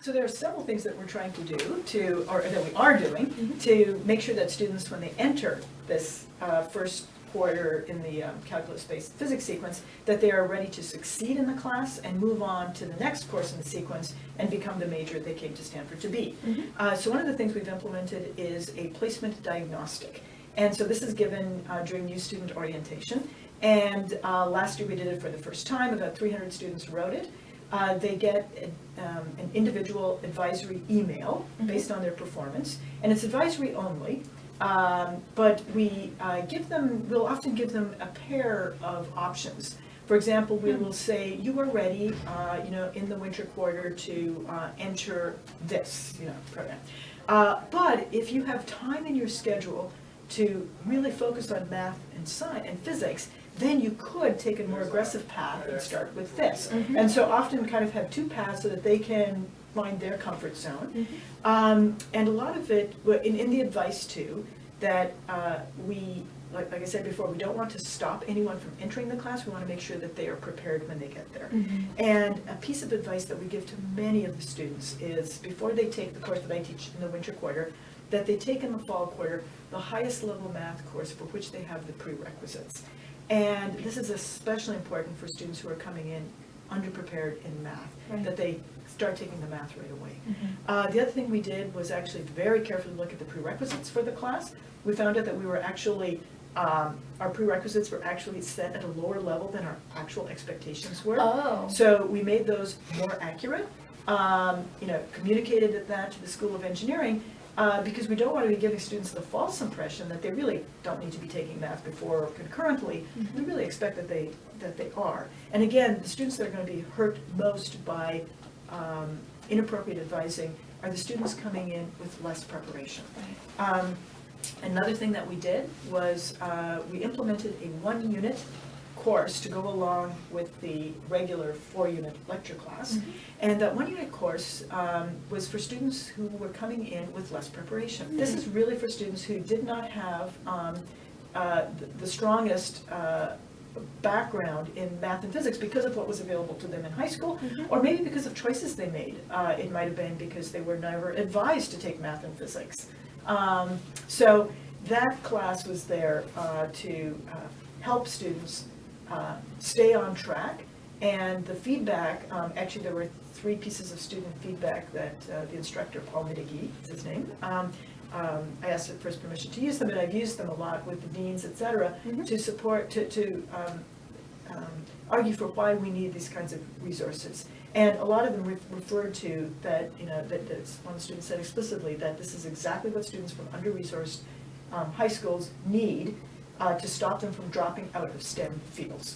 So there are several things that we're trying to do or that we are doing to make sure that students, when they enter this first quarter in the calculus-based physics sequence, that they are ready to succeed in the class and move on to the next course in the sequence and become the major they came to Stanford to be. So one of the things we've implemented is a placement diagnostic. And so this is given during new student orientation. And last year we did it for the first time. About 300 students wrote it. They get an individual advisory email based on their performance, and it's advisory only. But we'll often give them a pair of options. For example, we will say, you are ready, in the winter quarter to enter this, program. But if you have time in your schedule to really focus on math and science and physics, then you could take a more aggressive path and start with this. And so often kind of have two paths so that they can find their comfort zone. And a lot of it, in the advice too, that we, like I said before, we don't want to stop anyone from entering the class. We want to make sure that they are prepared when they get there. And a piece of advice that we give to many of the students is, before they take the course that I teach in the winter quarter, that they take in the fall quarter the highest level math course for which they have the prerequisites. And this is especially important for students who are coming in underprepared in math, that they start taking the math right away. The other thing we did was actually very carefully look at the prerequisites for the class. We found out that we were actually, our prerequisites were actually set at a lower level than our actual expectations were. So we made those more accurate, communicated that to the School of Engineering, because we don't want to be giving students the false impression that they really don't need to be taking math before or concurrently. We really expect that they are. And again, the students that are going to be hurt most by inappropriate advising are the students coming in with less preparation. Another thing that we did was we implemented a 1-unit course to go along with the regular 4-unit lecture class. And that 1-unit course was for students who were coming in with less preparation. This is really for students who did not have the strongest background in math and physics because of what was available to them in high school, or maybe because of choices they made. It might have been because they were never advised to take math and physics. So that class was there to help students stay on track. And the feedback, actually there were 3 pieces of student feedback that the instructor, Paul Midigi is his name, I asked for his permission to use them, and I've used them a lot with the deans, et cetera, to support, to argue for why we need these kinds of resources. And a lot of them referred to that, that one student said explicitly that this is exactly what students from under-resourced high schools need to stop them from dropping out of STEM fields.